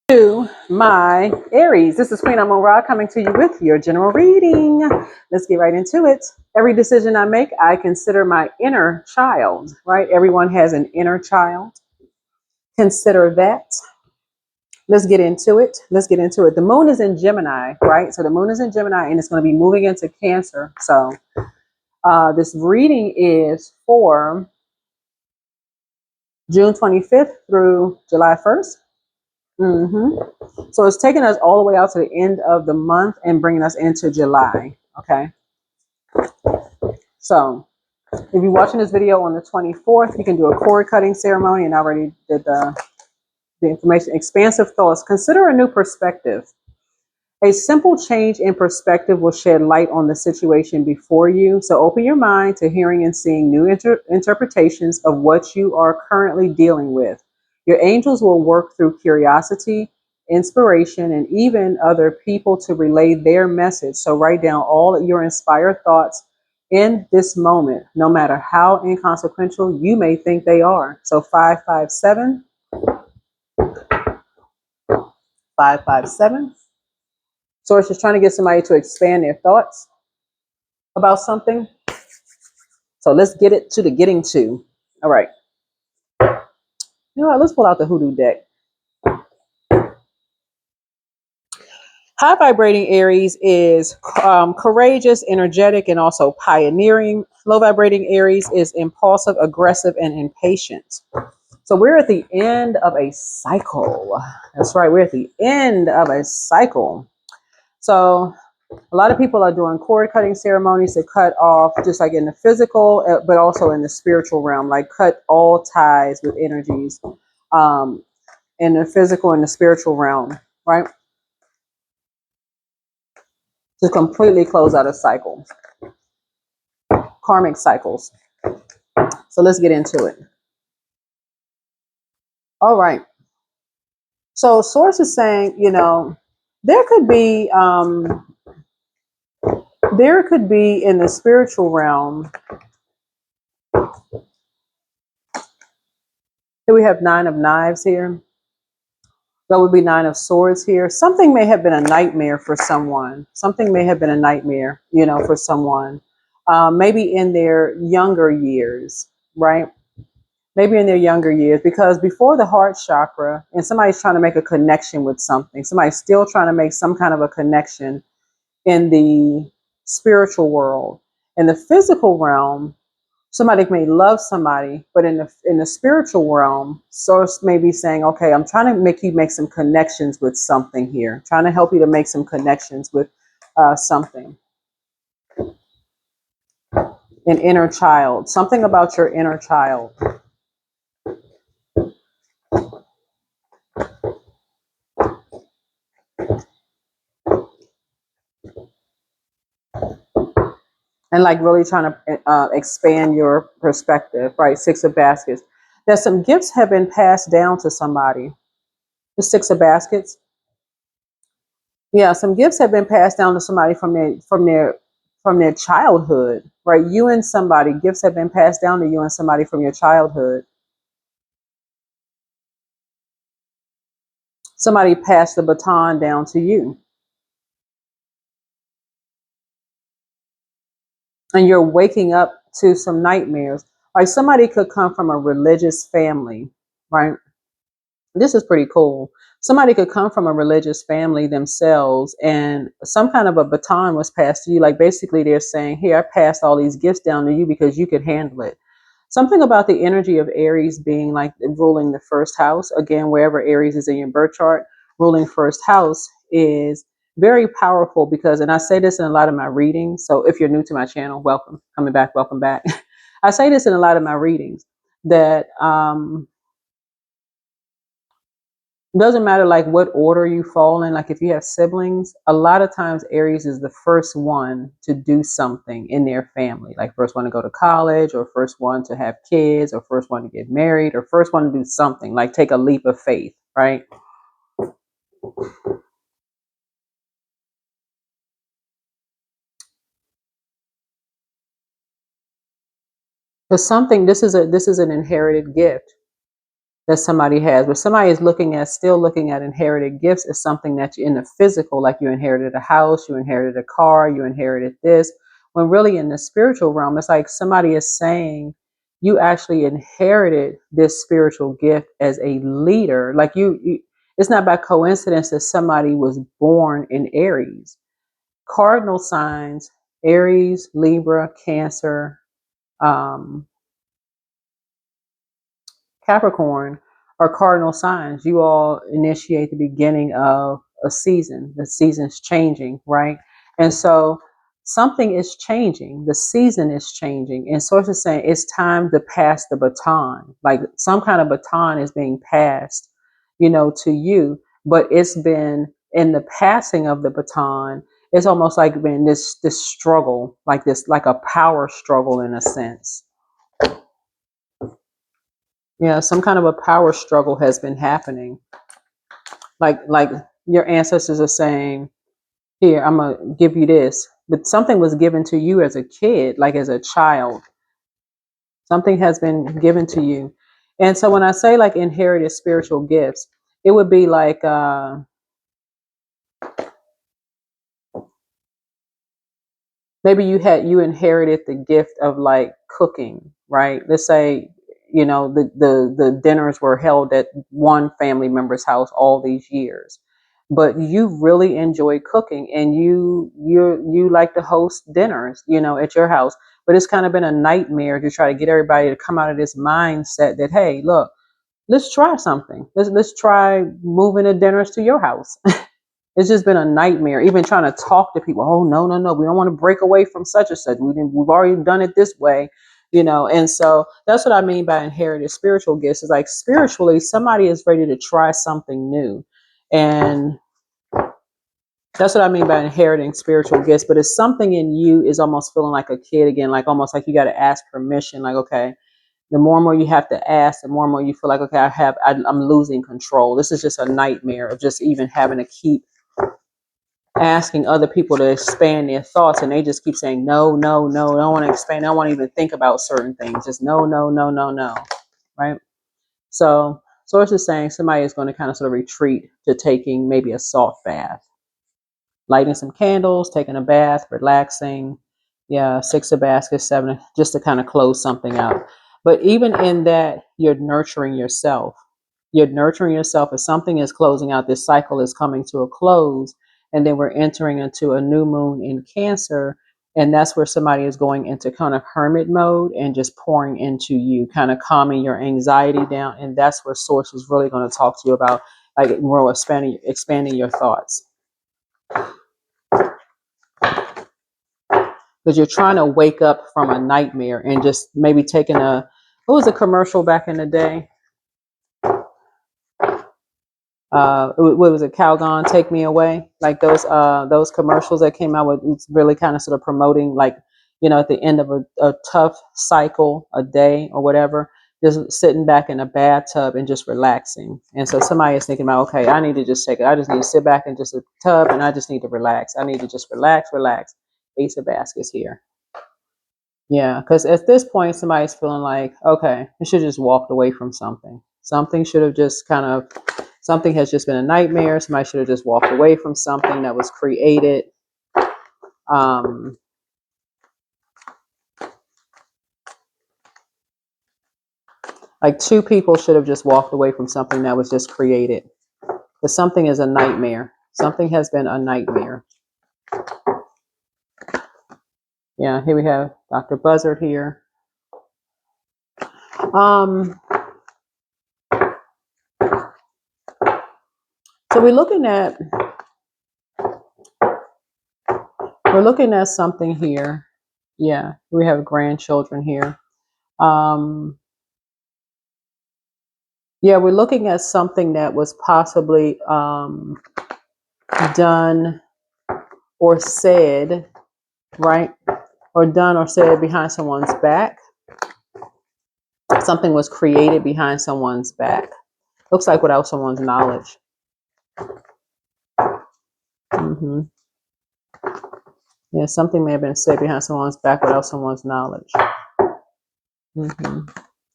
To my Aries. This is Queen Amun Ra coming to you with your general reading. Let's get right into it. Every decision I make, I consider my inner child, right? Everyone has an inner child. Consider that. Let's get into it. Let's get into it. The moon is in Gemini, right? So the moon is in Gemini and it's going to be moving into Cancer. So this reading is for June 25th through July 1st. So it's taking us all the way out to the end of the month and bringing us into July. Okay. So if you're watching this video on the 24th, you can do a cord cutting ceremony, and I already did the information. Expansive thoughts. Consider a new perspective. A simple change in perspective will shed light on the situation before you. So open your mind to hearing and seeing new interpretations of what you are currently dealing with. Your angels will work through curiosity, inspiration, and even other people to relay their message. So write down all your inspired thoughts in this moment, no matter how inconsequential you may think they are. So 557, 557. Source is trying to get somebody to expand their thoughts about something. So let's get it to the getting to. All right. You know what? Let's pull out the hoodoo deck. High vibrating Aries is courageous, energetic, and also pioneering. Low vibrating Aries is impulsive, aggressive, and impatient. So we're at the end of a cycle. That's right. We're at the end of a cycle. So a lot of people are doing cord cutting ceremonies to cut off, just like in the physical, but also in the spiritual realm, like cut all ties with energies in the physical and the spiritual realm, right? To completely close out a cycle, karmic cycles. So let's get into it. All right. So Source is saying, there could be in the spiritual realm. Here we have 9 of Knives here. That would be 9 of Swords here. Something may have been a nightmare for someone. Something may have been a nightmare, for someone. Maybe in their younger years, right? Maybe in their younger years, because before the heart chakra, and somebody's trying to make a connection with something. Somebody's still trying to make some kind of a connection in the spiritual world. In the physical realm, somebody may love somebody, but in the spiritual realm, Source may be saying, okay, I'm trying to make you make some connections with something here. Trying to help you to make some connections with something. An inner child. Something about your inner child. And like really trying to expand your perspective, right? 6 of Baskets. That some gifts have been passed down to somebody. The 6 of Baskets. Yeah, some gifts have been passed down to somebody from their childhood, right? You and somebody, gifts have been passed down to you and somebody from your childhood. Somebody passed the baton down to you. And you're waking up to some nightmares. Like somebody could come from a religious family, right? This is pretty cool. Somebody could come from a religious family themselves and some kind of a baton was passed to you. Like basically they're saying, here, I passed all these gifts down to you because you could handle it. Something about the energy of Aries being like ruling the first house. Again, wherever Aries is in your birth chart, ruling first house is very powerful because, and I say this in a lot of my readings. So if you're new to my channel, welcome, coming back, welcome back. I say this in a lot of my readings that, doesn't matter like what order you fall in. Like if you have siblings, a lot of times Aries is the first one to do something in their family. Like first one to go to college, or first one to have kids, or first one to get married, or first one to do something, like take a leap of faith, right? Because something, this is an inherited gift. that somebody has, but somebody is still looking at inherited gifts as something that you in the physical, like you inherited a house, you inherited a car, you inherited this. When really in the spiritual realm, it's like somebody is saying you actually inherited this spiritual gift as a leader. Like it's not by coincidence that somebody was born in Aries. Cardinal signs: Aries, Libra, Cancer, um, Capricorn are cardinal signs. You all initiate the beginning of a season. The season's changing, right? And so something is changing. The season is changing. And source is saying it's time to pass the baton. Like some kind of baton is being passed, to you. But it's been in the passing of the baton, it's almost like been this struggle, like a power struggle in a sense. Yeah, some kind of a power struggle has been happening. Like your ancestors are saying, "Here, I'm gonna give you this," but something was given to you as a kid, like as a child. Something has been given to you, and so when I say like inherited spiritual gifts, it would be like maybe you inherited the gift of like cooking, right? Let's say the dinners were held at one family member's house all these years, but you really enjoy cooking and you like to host dinners at your house, but it's kind of been a nightmare to try to get everybody to come out of this mindset that, hey, look, let's try something, let's try moving the dinners to your house. It's just been a nightmare, even trying to talk to people. Oh, no, no, no. We don't want to break away from such and such. We've already done it this way. And so that's what I mean by inherited spiritual gifts. Is like spiritually, somebody is ready to try something new. And that's what I mean by inheriting spiritual gifts. But it's something in you is almost feeling like a kid again, like almost like you got to ask permission. Like, okay, the more and more you have to ask, the more and more you feel like, okay, I'm losing control. This is just a nightmare of just even having to keep asking other people to expand their thoughts, and they just keep saying no, no, no, I don't want to expand, I don't want to even think about certain things, just no, no, no, no, no, right? So source is saying somebody is going to kind of sort of retreat to taking maybe a salt bath, lighting some candles, taking a bath, relaxing. Yeah, 6 of baskets, 7, just to kind of close something out. But even in that, you're nurturing yourself. You're nurturing yourself as something is closing out. This cycle is coming to a close, and then we're entering into a new moon in Cancer. And that's where somebody is going into kind of hermit mode and just pouring into you, kind of calming your anxiety down. And that's where Source is really going to talk to you about, like more expanding your thoughts. Because you're trying to wake up from a nightmare and just maybe taking what was a commercial back in the day? What was it? Calgon, Take Me Away? Like those commercials that came out with, it's really kind of sort of promoting, like, at the end of a tough cycle, a day or whatever, just sitting back in a bathtub and just relaxing. And so somebody is thinking about, okay, I need to just I just need to sit back in just a tub and I just need to relax. I need to just relax. Ace of Baskets here. Yeah, because at this point, somebody's feeling like, okay, I should have just walked away from something. Something has just been a nightmare. Somebody should have just walked away from something that was created. Like 2 people should have just walked away from something that was just created. Because something is a nightmare. Something has been a nightmare. Yeah, here we have Dr. Buzzard here. So we're looking at something here. Yeah, we have grandchildren here. Yeah, we're looking at something that was possibly done or said, right? Or done or said behind someone's back. Something was created behind someone's back. Looks like without someone's knowledge. Yeah, something may have been said behind someone's back without someone's knowledge.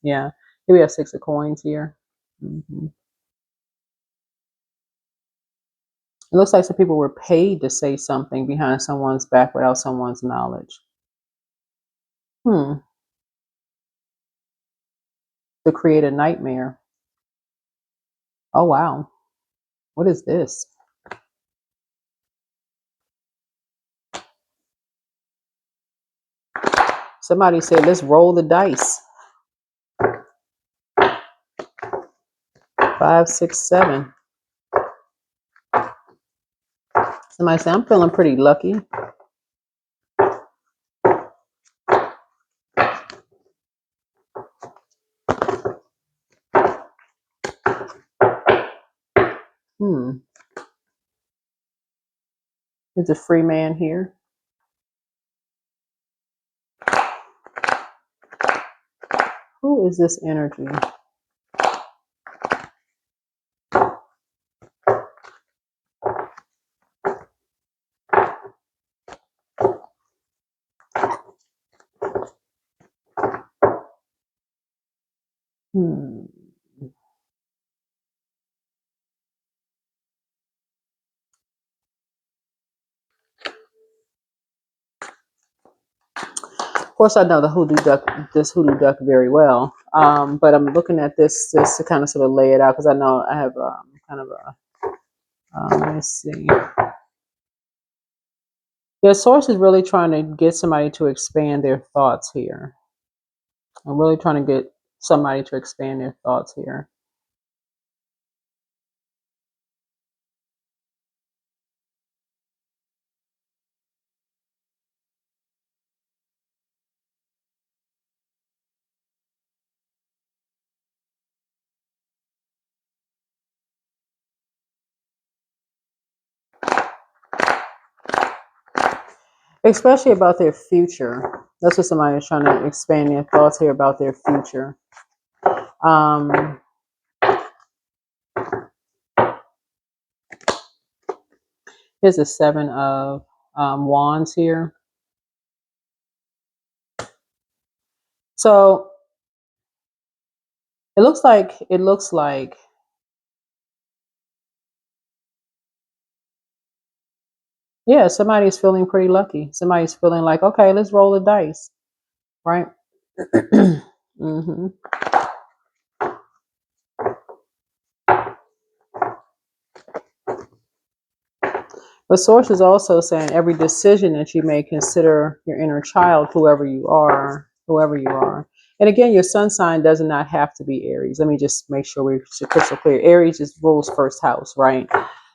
Yeah, here we have 6 of coins here. Mm-hmm. It looks like some people were paid to say something behind someone's back without someone's knowledge. Hmm. To create a nightmare. Oh, wow. What is this? Somebody said, let's roll the dice. 5, 6, 7. Somebody said, I'm feeling pretty lucky. Hmm. There's a free man here. Who is this energy? Hmm. Of course, I know the this hoodoo duck very well. But I'm looking at this just to kind of sort of lay it out because I know I have kind of a, let me see. The source is really trying to get somebody to expand their thoughts here. I'm really trying to get somebody to expand their thoughts here. Especially about their future. That's what somebody is trying to expand their thoughts here about their future. Here's a 7 of wands here. So it looks like yeah, somebody's feeling pretty lucky. Somebody's feeling like, okay, let's roll the dice, right? Mm-hmm. But source is also saying every decision that you make, consider your inner child, whoever you are, whoever you are. And again, your sun sign does not have to be Aries. Let me just make sure we're crystal clear. Aries just rules first house, right?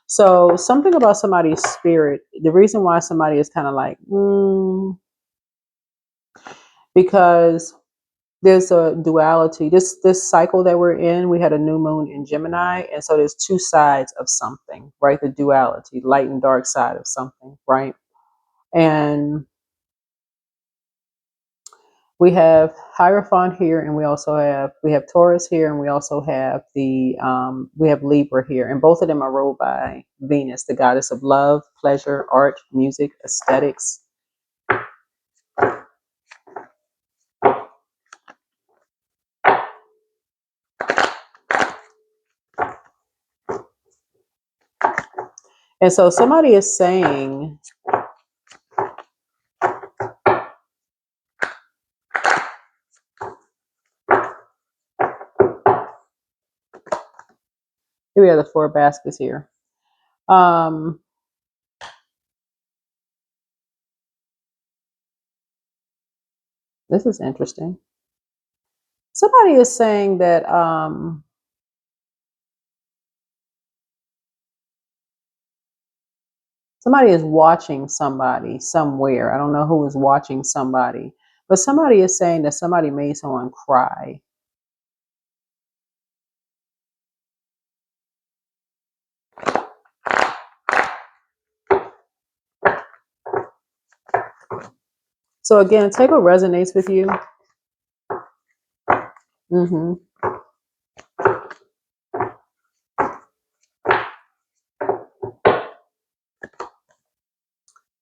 So something about somebody's spirit, the reason why somebody is kind of like, because there's a duality. This cycle that we're in, we had a new moon in Gemini, and so there's two sides of something, right? The duality, light and dark side of something, right? And we have Hierophant here, and we have Taurus here, and we also have we have Libra here, and both of them are ruled by Venus, the goddess of love, pleasure, art, music, aesthetics. And so somebody is saying, here we have the 4 baskets here. This is interesting. Somebody is saying that somebody is watching somebody somewhere. I don't know who is watching somebody, but somebody is saying that somebody made someone cry. So again, take what resonates with you. Mm-hmm.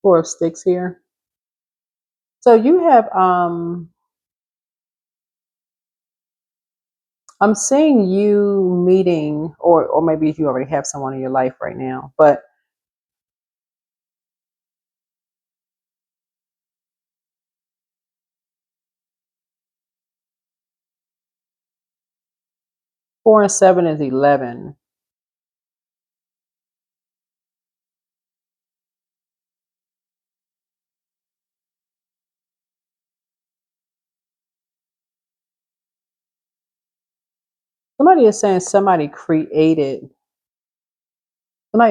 4 of sticks here. So you have I'm seeing you meeting, or maybe if you already have someone in your life right now, but 4 and 7 is 11. Somebody is saying somebody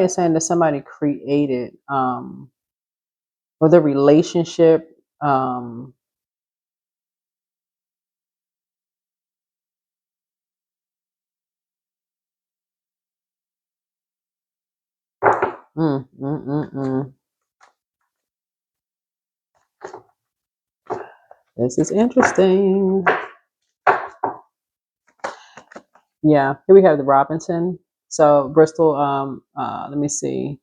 is saying that somebody created, or the relationship, mm, mm, mm, mm. This is interesting. Yeah, here we have the Robinson. So Bristol, let me see.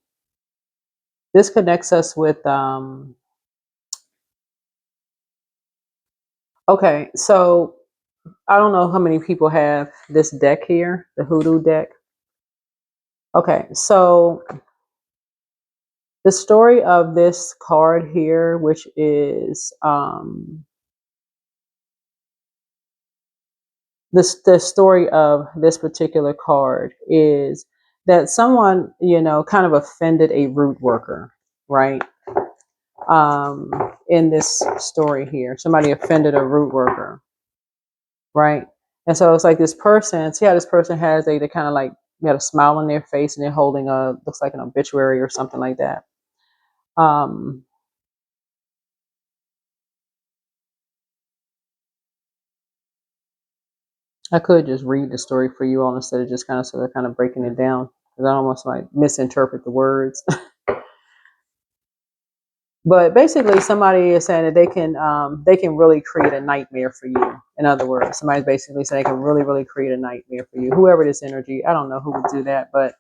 This connects us with, okay, so I don't know how many people have this deck here, the Hoodoo deck. Okay, so the story of this card here, which is, the story of this particular card is that someone, kind of offended a root worker, right? In this story here, somebody offended a root worker, right? And so it's like this person, see how this person has they kind of like got a smile on their face and they're holding looks like an obituary or something like that. Um, I could just read the story for you all instead of just kind of sort of breaking it down because I almost like misinterpret the words. But basically, somebody is saying that they can really create a nightmare for you. In other words, somebody's basically saying they can really, really create a nightmare for you. Whoever this energy, I don't know who would do that, but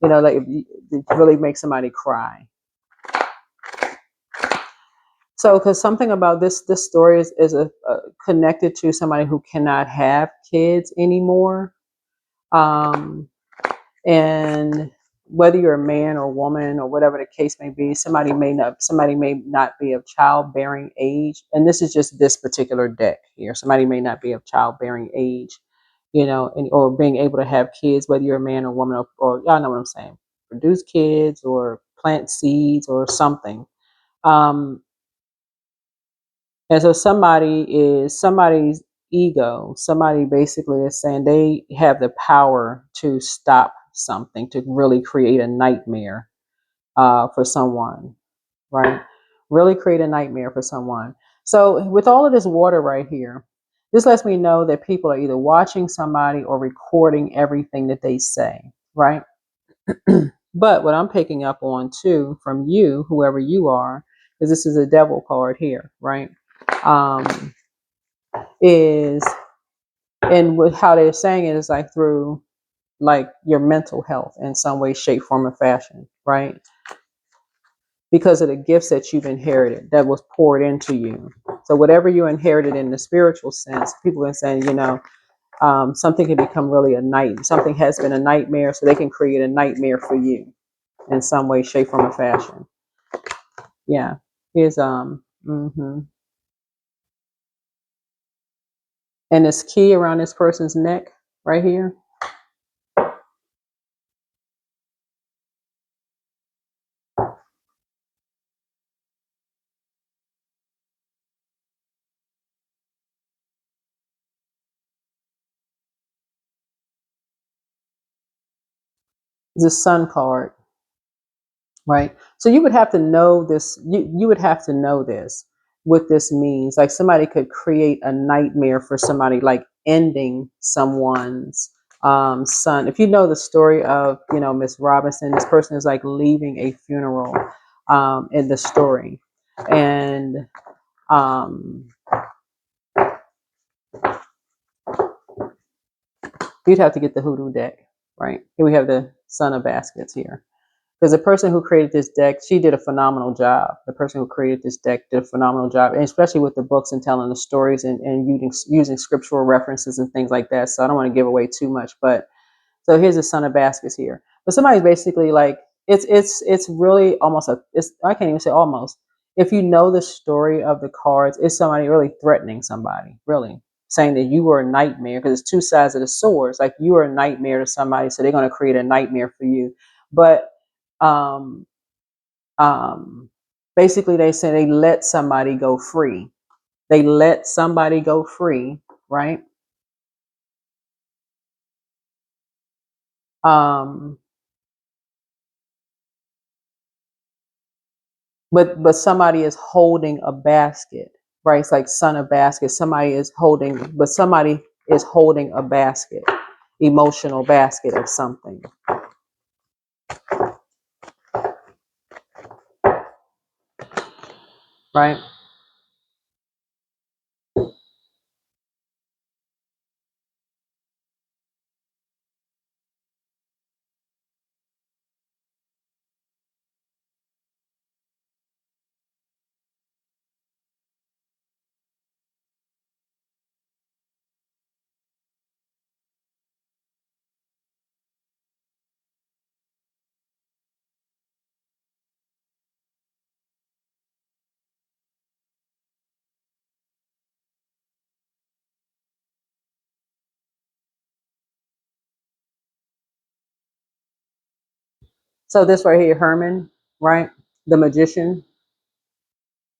like it really makes somebody cry. So, because something about this story is connected to somebody who cannot have kids anymore, and whether you're a man or woman or whatever the case may be, somebody may not be of childbearing age, and this is just this particular deck here. Somebody may not be of childbearing age, or being able to have kids, whether you're a man or woman, or y'all know what I'm saying, produce kids or plant seeds or something. Um, and so somebody's ego, somebody basically is saying they have the power to stop something, to really create a nightmare for someone, right? Really create a nightmare for someone. So with all of this water right here, this lets me know that people are either watching somebody or recording everything that they say, right? But what I'm picking up on too from you, whoever you are, because this is a devil card here, right? Um, is and with how they're saying it is like through like your mental health in some way, shape, form, or fashion, right? Because of the gifts that you've inherited that was poured into you. So whatever you inherited in the spiritual sense, people are saying, something can become really something has been a nightmare, so they can create a nightmare for you in some way, shape, form, or fashion. Yeah. Here's and this key around this person's neck right here. Is a sun card. Right. So you would have to know this. You would have to know this, what this means. Like somebody could create a nightmare for somebody, like ending someone's son. If you know the story of, Miss Robinson, this person is like leaving a funeral in the story. And um, you'd have to get the hoodoo deck. Right. Here we have the Son of Baskets here. because the person who created this deck, she did a phenomenal job. The person who created this deck did a phenomenal job, and especially with the books and telling the stories and using scriptural references and things like that. So I don't want to give away too much, but so here's the Son of Baskets here. But somebody's basically like, it's really almost I can't even say almost. If you know the story of the cards, it's somebody really threatening somebody, really saying that you were a nightmare, because it's two sides of the swords. Like, you are a nightmare to somebody, so they're going to create a nightmare for you. But um, basically, they say they let somebody go free. They let somebody go free, right? Um, but somebody is holding a basket, right? It's like son of basket. Somebody is holding a basket, emotional basket of something, right? So this right here, Herman, right? The magician.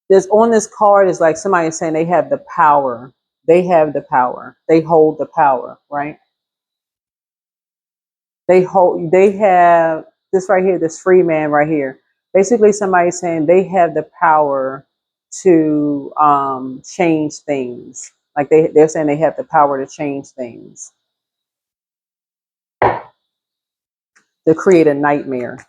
This on this card is like somebody saying they have the power. They have the power. They hold the power, right? They have this right here, this free man right here. Basically somebody saying they have the power to change things. Like they're saying they have the power to change things, to create a nightmare.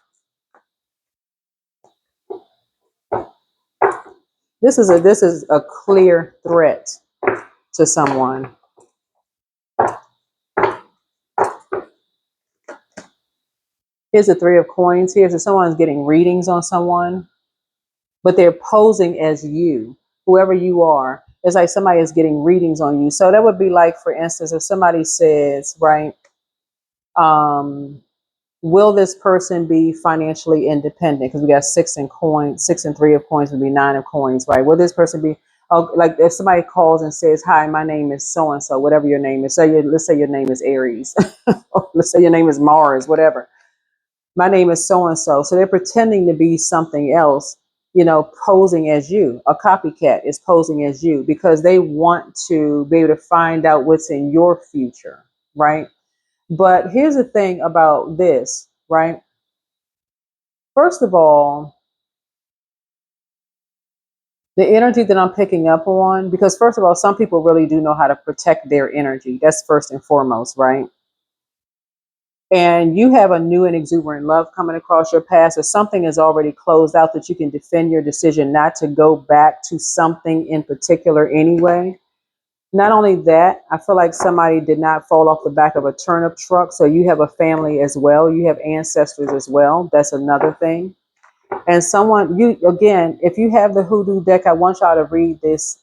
This is a clear threat to someone. Here's the three of coins. Here's if someone's getting readings on someone, but they're posing as you, whoever you are. It's like somebody is getting readings on you. So that would be like, for instance, if somebody says, right, um, will this person be financially independent? Because we got six and three of coins would be nine of coins, right? Will this person be, oh, like if somebody calls and says, hi, my name is so and so, whatever your name is. Let's say your name is Aries, let's say your name is Mars, whatever. My name is so and so. So they're pretending to be something else, posing as you. A copycat is posing as you because they want to be able to find out what's in your future, right? But here's the thing about this, right? First of all, the energy that I'm picking up on, because first of all, some people really do know how to protect their energy. That's first and foremost, right? And you have a new and exuberant love coming across your path, or something is already closed out that you can defend your decision not to go back to something in particular anyway. Not only that, I feel like somebody did not fall off the back of a turnip truck. So you have a family as well. You have ancestors as well. That's another thing. And someone, you again, if you have the hoodoo deck, I want y'all to read this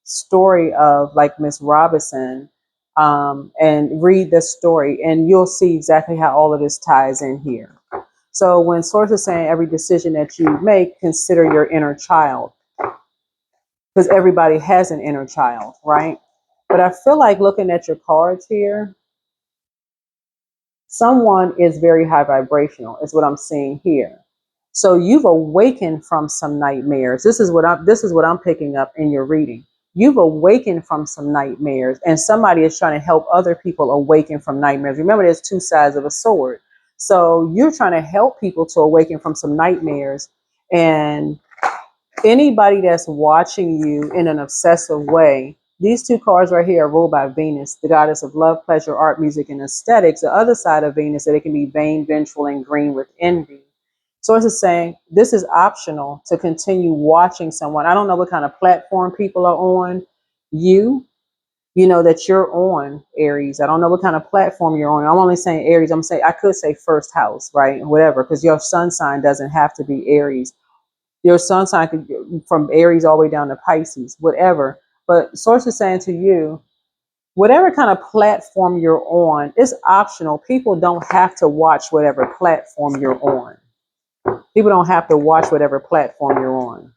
story of like Miss Robinson, and read this story, and you'll see exactly how all of this ties in here. So when Source is saying every decision that you make, consider your inner child, because everybody has an inner child, right? But I feel like looking at your cards here, someone is very high vibrational, is what I'm seeing here. So you've awakened from some nightmares. This is what I'm picking up in your reading. You've awakened from some nightmares, and somebody is trying to help other people awaken from nightmares. Remember, there's two sides of a sword. So you're trying to help people to awaken from some nightmares, and anybody that's watching you in an obsessive way, these two cards right here are ruled by Venus, the goddess of love, pleasure, art, music, and aesthetics. The other side of Venus, that it can be vain, vengeful, and green with envy. Source is saying this is optional to continue watching someone. I don't know what kind of platform people are on. You, you know, that you're on, Aries. I don't know what kind of platform you're on. I'm only saying Aries. I'm saying I could say first house, right? Whatever, because your sun sign doesn't have to be Aries. Your sun sign could go from Aries all the way down to Pisces, whatever. But source is saying to you, whatever kind of platform you're on is optional. People don't have to watch whatever platform you're on. People don't have to watch whatever platform you're on.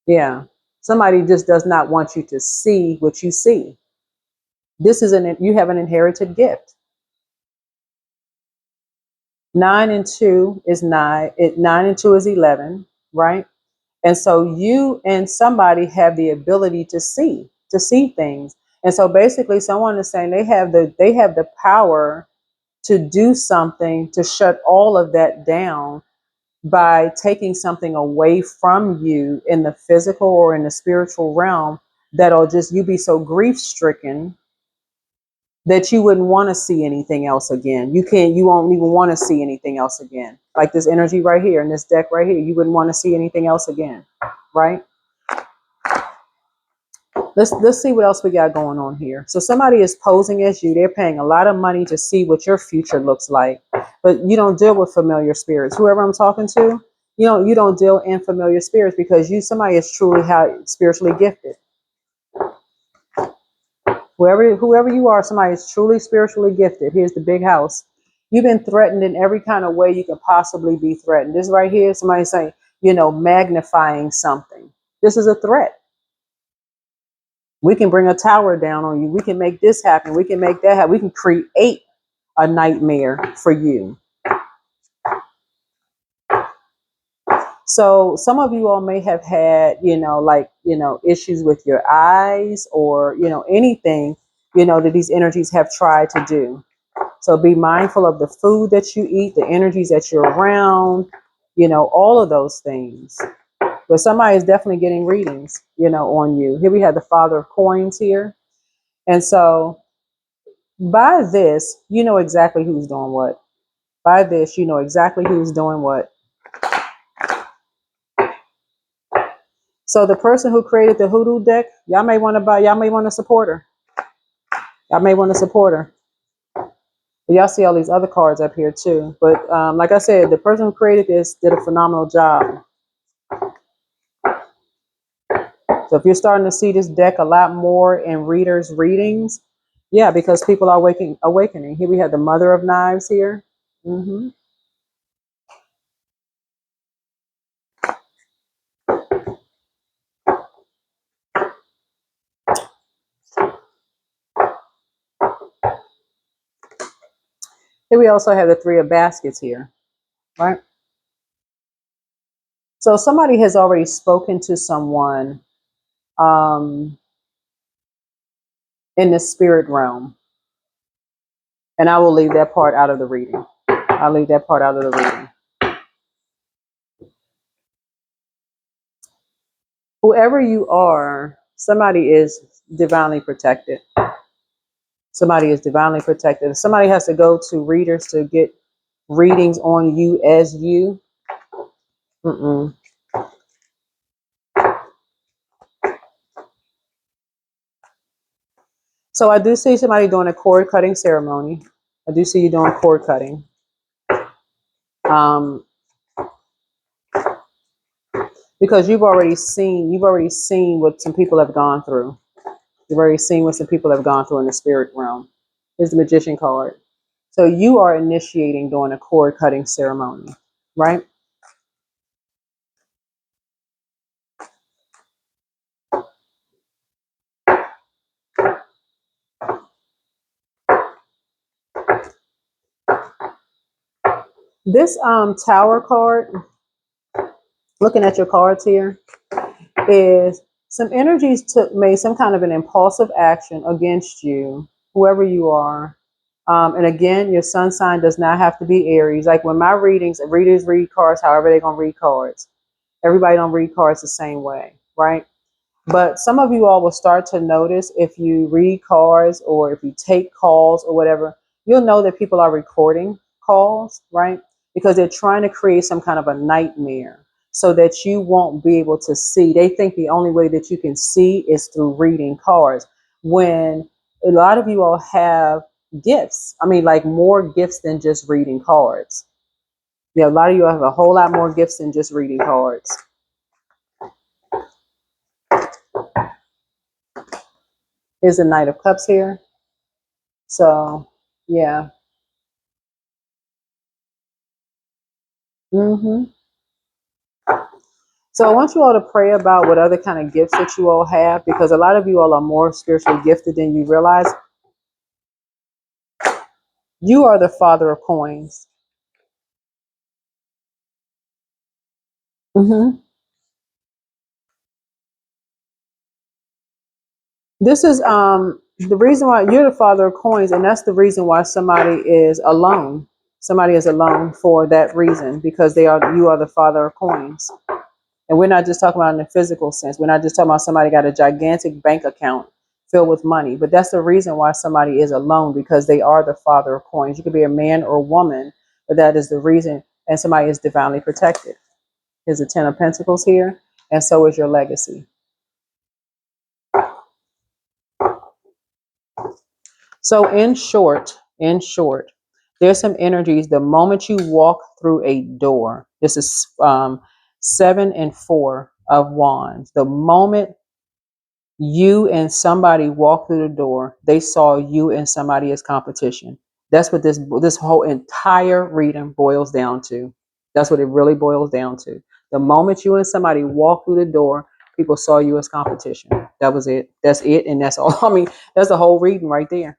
Yeah. Somebody just does not want you to see what you see. This is you have an inherited gift. 9 and 2 is 9. 9 and 2 is 11, right? And so you and somebody have the ability to see things. And so basically someone is saying they have the power to do something to shut all of that down by taking something away from you in the physical or in the spiritual realm that'll just you be so grief stricken that you wouldn't want to see anything else again. You won't even want to see anything else again. Like this energy right here in this deck right here, you wouldn't want to see anything else again, right? Let's see what else we got going on here. So somebody is posing as you. They're paying a lot of money to see what your future looks like. But you don't deal with familiar spirits. Whoever I'm talking to, you don't deal in familiar spirits because somebody is truly spiritually gifted. Whoever you are, somebody is truly spiritually gifted. Here's the big house. You've been threatened in every kind of way you can possibly be threatened. This right here, somebody saying, magnifying something. This is a threat. We can bring a tower down on you. We can make this happen. We can make that happen. We can create a nightmare for you. So some of you all may have had, issues with your eyes or, anything, that these energies have tried to do. So be mindful of the food that you eat, the energies that you're around, all of those things. But somebody is definitely getting readings, on you. Here we have the Father of Coins here. And so by this, you know exactly who's doing what. By this, you know exactly who's doing what. So the person who created the hoodoo deck, y'all may want to support her. Y'all may want to support her. But y'all see all these other cards up here too. But like I said, the person who created this did a phenomenal job. So if you're starting to see this deck a lot more in readers' readings, yeah, because people are awakening. Here we have the Mother of Knives here. Mm-hmm. Here we also have the Three of Baskets here, right? So somebody has already spoken to someone in the spirit realm. And I will leave that part out of the reading. I'll leave that part out of the reading. Whoever you are, somebody is divinely protected. Somebody is divinely protected. Somebody has to go to readers to get readings on you as you. Mm-mm. So I do see somebody doing a cord cutting ceremony. I do see you doing cord cutting. Because you've already seen what some people have gone through. You've already seen what some people have gone through in the spirit realm. Here's the Magician card. So you are initiating doing a cord cutting ceremony, right? This Tower card, looking at your cards here, is some energies made some kind of an impulsive action against you, whoever you are. And again, your sun sign does not have to be Aries. Like when my readers read cards, however they're going to read cards. Everybody don't read cards the same way, right? But some of you all will start to notice if you read cards or if you take calls or whatever, you'll know that people are recording calls, right? Because they're trying to create some kind of a nightmare. so that you won't be able to see. They think the only way that you can see is through reading cards, when a lot of you all have gifts. I mean, like more gifts than just reading cards. Yeah, a lot of you all have a whole lot more gifts than just reading cards. Here's the Knight of Cups here. So, yeah. So I want you all to pray about what other kind of gifts that you all have, because a lot of you all are more spiritually gifted than you realize. You are the father of coins. This is the reason why you're the father of coins, and that's the reason why somebody is alone. Somebody is alone for that reason, because you are the father of coins. And we're not just talking about in the physical sense. We're not just talking about somebody got a gigantic bank account filled with money. But that's the reason why somebody is alone, because they are the father of coins. You could be a man or a woman, but that is the reason. And somebody is divinely protected. There's the Ten of Pentacles here, and so is your legacy. So in short, there's some energies. The moment you walk through a door, this is 7 and 4 of Wands. The moment you and somebody walk through the door, they saw you and somebody as competition. That's what this whole entire reading boils down to. That's what it really boils down to. The moment you and somebody walk through the door, people saw you as competition. That was it. That's it, and that's all. I mean, that's the whole reading right there.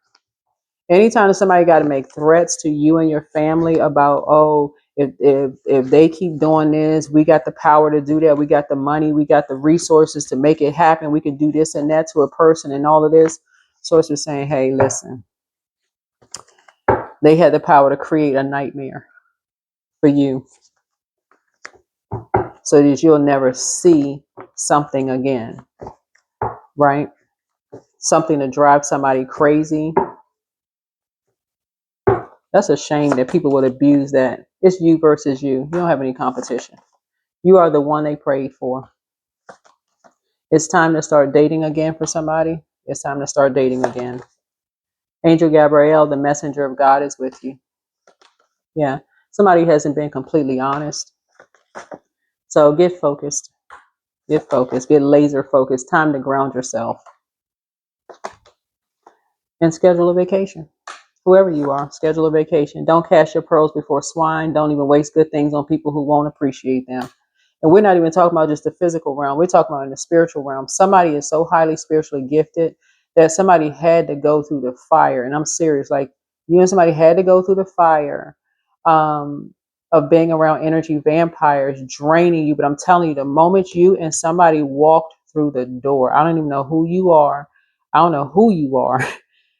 Anytime that somebody got to make threats to you and your family about, oh, if they keep doing this, we got the power to do that. We got the money. We got the resources to make it happen. We can do this and that to a person and all of this. Source is saying, hey, listen, they had the power to create a nightmare for you so that you'll never see something again, right? Something to drive somebody crazy. That's a shame that people would abuse that. It's you versus you. You don't have any competition. You are the one they prayed for. It's time to start dating again for somebody. It's time to start dating again. Angel Gabriel, the messenger of God, is with you. Yeah. Somebody hasn't been completely honest. So get focused. Get focused. Get laser focused. Time to ground yourself. And schedule a vacation. Whoever you are, schedule a vacation. Don't cast your pearls before swine. Don't even waste good things on people who won't appreciate them. And we're not even talking about just the physical realm. We're talking about in the spiritual realm. Somebody is so highly spiritually gifted that somebody had to go through the fire. And I'm serious. Like, you and somebody had to go through the fire of being around energy vampires draining you. But I'm telling you, the moment you and somebody walked through the door, I don't even know who you are. I don't know who you are.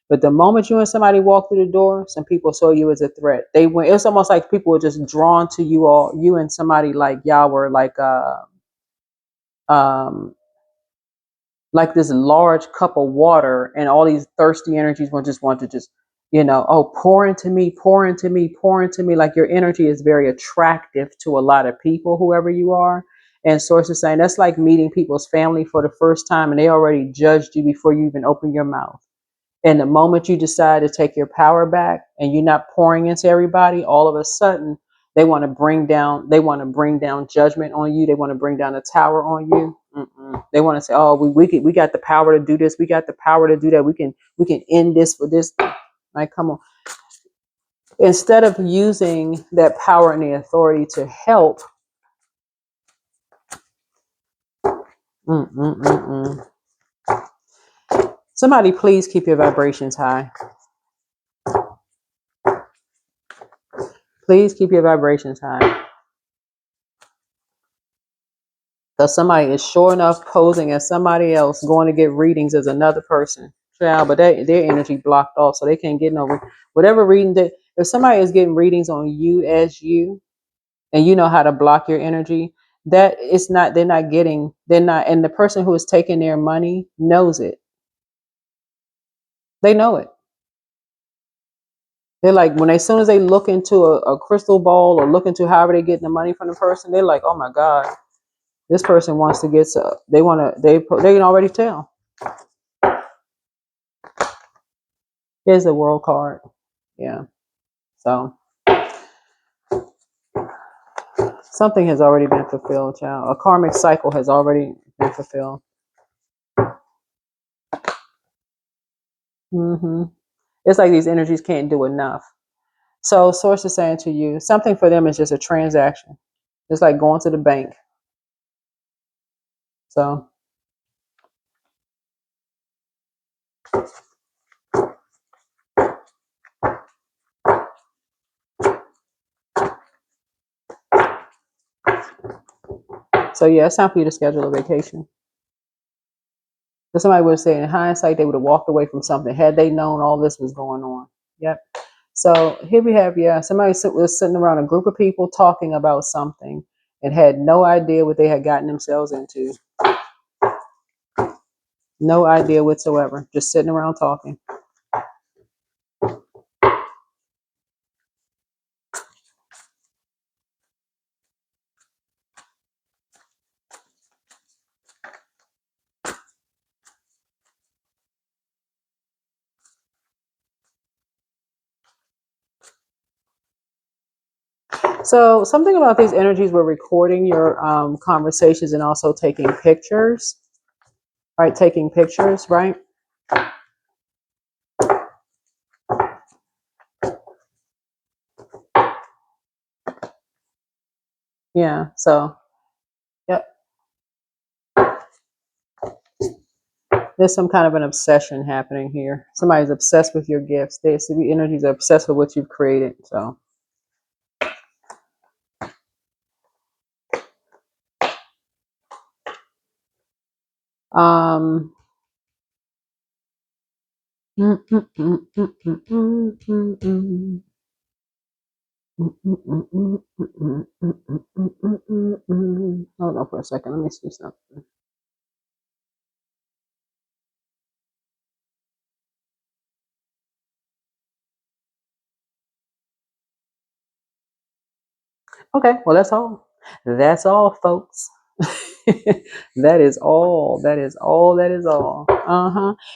But the moment you and somebody walk through the door, some people saw you as a threat. They went. It's almost like people were just drawn to you all. You and somebody like y'all were um, like this large cup of water, and all these thirsty energies will just want to just, oh, pour into me, pour into me, pour into me. Like your energy is very attractive to a lot of people, whoever you are. And sources saying that's like meeting people's family for the first time, and they already judged you before you even open your mouth. And the moment you decide to take your power back and you're not pouring into everybody, all of a sudden they want to bring down judgment on you. They want to bring down a tower on you. They want to say, oh, we got the power to do this. We got the power to do that. We can end this for this. Like, come on. Instead of using that power and the authority to help, somebody please keep your vibrations high. Please keep your vibrations high. Because somebody is sure enough posing as somebody else, going to get readings as another person. Yeah, but their energy blocked off, so they can't get no whatever reading that. If somebody is getting readings on you as you, and you know how to block your energy, that it's not. They're not, and the person who is taking their money knows it. They know it. They're like, as soon as they look into a crystal ball or look into however they getting the money from the person, they're like, oh my God. This person wants to get so they want to they can already tell. Here's the world card. Yeah. So something has already been fulfilled, child. A karmic cycle has already been fulfilled. It's like these energies can't do enough. So source is saying to you, something for them is just a transaction. It's like going to the bank. So yeah, it's time for you to schedule a vacation. So somebody would say in hindsight, they would have walked away from something had they known all this was going on. Yep. So here we have, somebody was sitting around a group of people talking about something and had no idea what they had gotten themselves into. No idea whatsoever. Just sitting around talking. So something about these energies, we're recording your conversations and also taking pictures, right? Taking pictures, right? Yeah. So, yep. There's some kind of an obsession happening here. Somebody's obsessed with your gifts. The energies are obsessed with what you've created. So. Um, Hold on for a second. Let me see something. Okay, well, that's all. That's all, folks. That is all. That is all. That is all.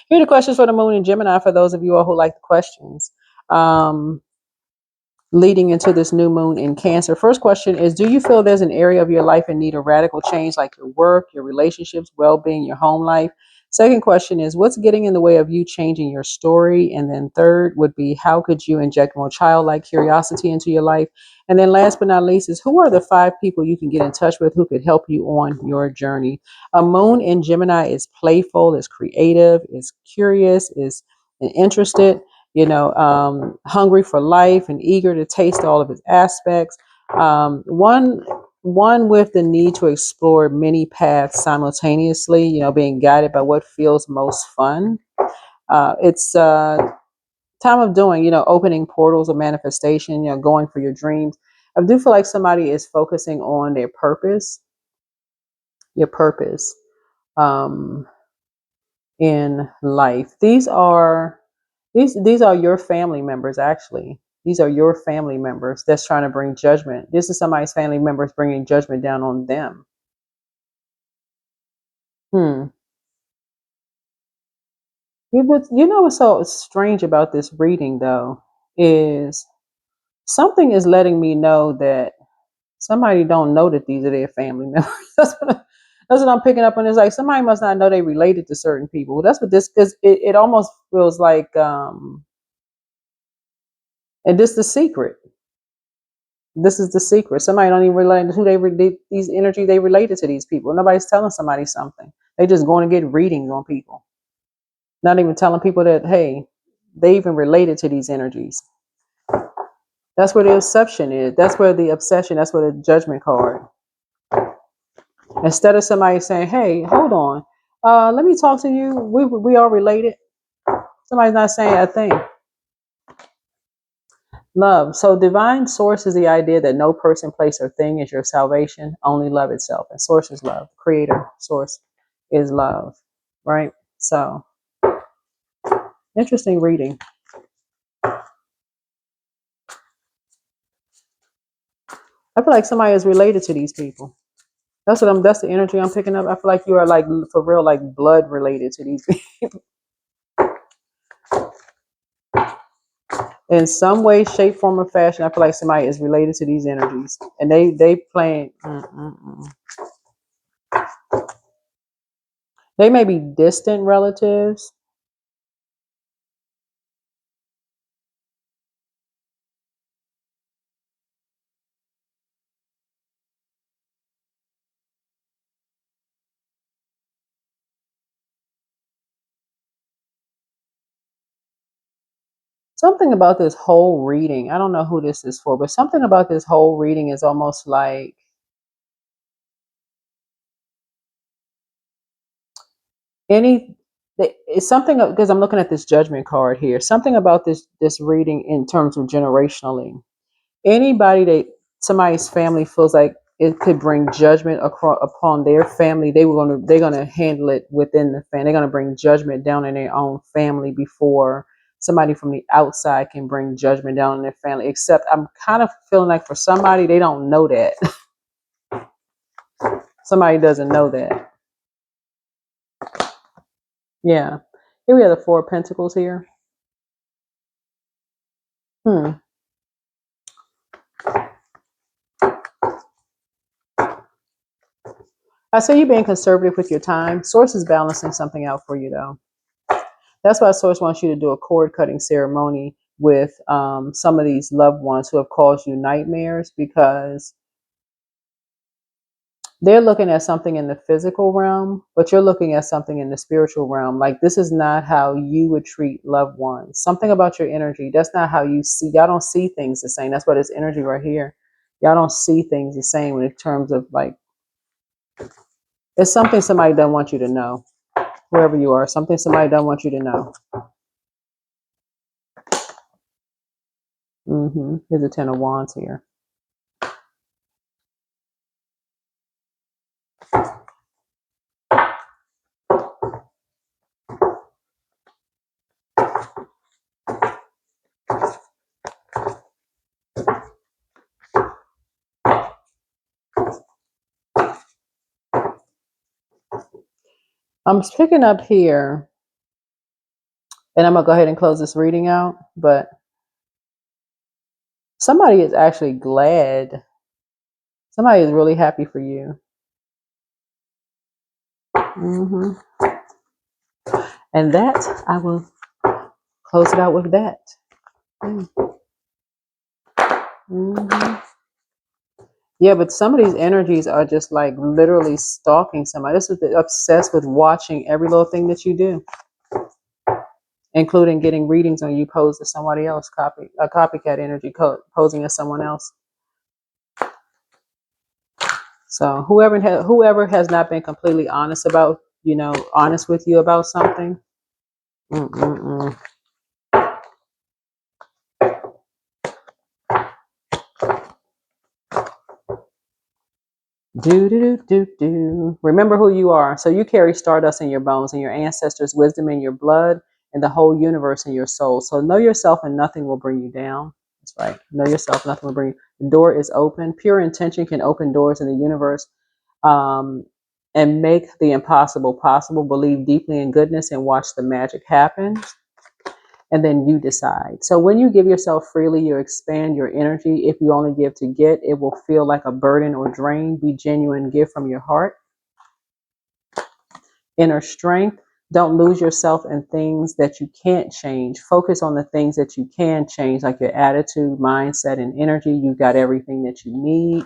Here are the questions for the moon in Gemini for those of you all who like the questions. Leading into this new moon in Cancer. First question is, do you feel there's an area of your life in need of radical change, like your work, your relationships, well-being, your home life? Second question is, what's getting in the way of you changing your story? And then third would be, how could you inject more childlike curiosity into your life? And then last but not least is, who are the 5 people you can get in touch with who could help you on your journey? A moon in Gemini is playful, is creative, is curious, is interested, hungry for life and eager to taste all of its aspects. One with the need to explore many paths simultaneously, being guided by what feels most fun. It's time of doing, opening portals of manifestation, going for your dreams. I do feel like somebody is focusing on their purpose, your purpose in life. These are your family members, actually. These are your family members that's trying to bring judgment. This is somebody's family members bringing judgment down on them. You know what's so strange about this reading, though, is something is letting me know that somebody don't know that these are their family members. That's what I'm picking up on. Is like somebody must not know they related to certain people. That's what this, because it almost feels like, and this is the secret. This is the secret. Somebody don't even relate to who these energy they related to these people. Nobody's telling somebody something. They just going to get readings on people. Not even telling people that, hey, they even related to these energies. That's where the obsession is. That's where the obsession, that's where the judgment card. Instead of somebody saying, hey, hold on, let me talk to you. We are related. Somebody's not saying a thing. Love. So divine source is the idea that no person, place, or thing is your salvation, only love itself. And source is love. Creator, source is love. Right? So interesting reading. I feel like somebody is related to these people. That's the energy I'm picking up. I feel like you are like for real, like blood related to these people in some way, shape, form, or fashion. I feel like somebody is related to these energies, and they playing. They may be distant relatives. Something about this whole reading. I don't know who this is for, but something about this whole reading is almost like any. It's something because I'm looking at this judgment card here. Something about this reading in terms of generationally. Anybody that somebody's family feels like it could bring judgment upon their family, they're gonna handle it within the family. They're gonna bring judgment down in their own family before somebody from the outside can bring judgment down in their family. Except I'm kind of feeling like for somebody they don't know that. Somebody doesn't know that. Yeah. Here we have the Four of Pentacles here. Hmm. I say you're being conservative with your time. Source is balancing something out for you though. That's why Source wants you to do a cord cutting ceremony with some of these loved ones who have caused you nightmares, because they're looking at something in the physical realm, but you're looking at something in the spiritual realm. Like this is not how you would treat loved ones. Something about your energy, that's not how you see. Y'all don't see things the same. That's why this energy right here. Y'all don't see things the same in terms of like, it's something somebody doesn't want you to know. Wherever you are, something somebody doesn't want you to know. Here's a Ten of Wands here. I'm picking up here, and I'm going to go ahead and close this reading out, but somebody is actually glad. Somebody is really happy for you. And that, I will close it out with that. Yeah, but some of these energies are just like literally stalking somebody. This is obsessed with watching every little thing that you do, including getting readings on you posed as somebody else, a copycat energy posing as someone else. So whoever has not been completely honest about, honest with you about something. Do do do do do. Remember who you are. So you carry stardust in your bones and your ancestors' wisdom in your blood and the whole universe in your soul. So know yourself and nothing will bring you down. That's right. Know yourself, nothing will bring you. The door is open. Pure intention can open doors in the universe, and make the impossible possible. Believe deeply in goodness and watch the magic happen. And then you decide. So when you give yourself freely, you expand your energy. If you only give to get, it will feel like a burden or drain. Be genuine, give from your heart. Inner strength. Don't lose yourself in things that you can't change. Focus on the things that you can change, like your attitude, mindset, and energy. You got everything that you need.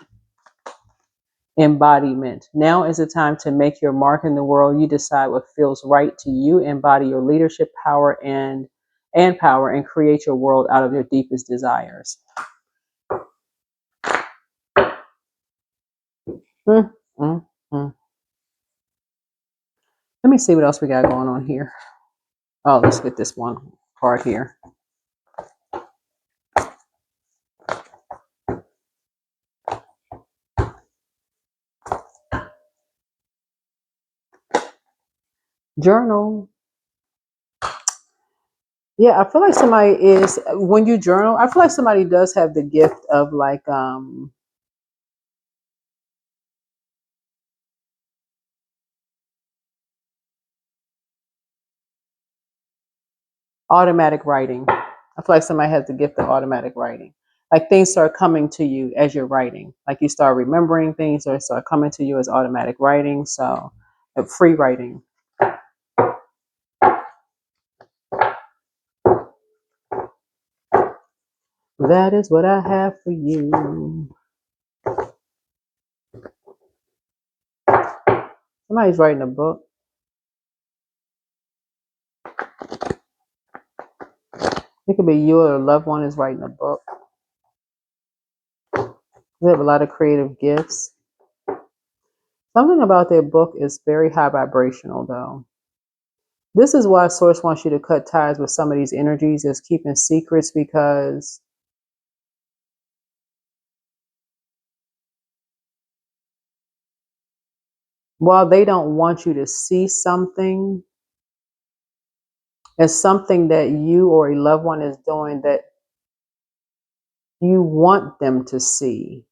Embodiment. Now is the time to make your mark in the world. You decide what feels right to you. Embody your leadership power and power, and create your world out of your deepest desires. Mm, mm, mm. Let me see what else we got going on here. Oh, let's get this one card here. Journal. Yeah, I feel like somebody is, when you journal, I feel like somebody does have the gift of like Automatic writing. I feel like somebody has the gift of automatic writing. Like things start coming to you as you're writing. Like you start remembering things or start coming to you as automatic writing. So free writing. That is what I have for you. Somebody's writing a book. It could be you or a loved one is writing a book. They have a lot of creative gifts. Something about their book is very high vibrational, though. This is why Source wants you to cut ties with some of these energies, is keeping secrets, because while they don't want you to see something, it's something that you or a loved one is doing that you want them to see.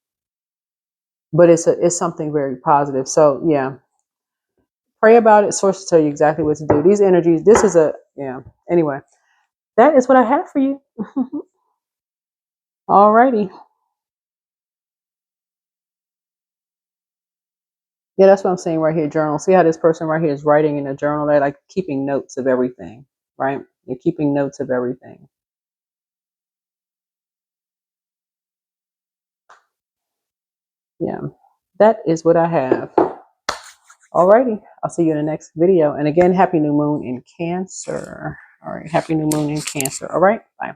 But it's something very positive. So yeah, pray about it. Source will tell you exactly what to do. These energies, this is anyway, that is what I have for you. Alrighty. Yeah, that's what I'm saying right here, journal. See how this person right here is writing in a journal? They're like keeping notes of everything, right? You're keeping notes of everything. Yeah, that is what I have. Alrighty, I'll see you in the next video. And again, happy new moon in Cancer. All right, happy new moon in Cancer. All right, bye.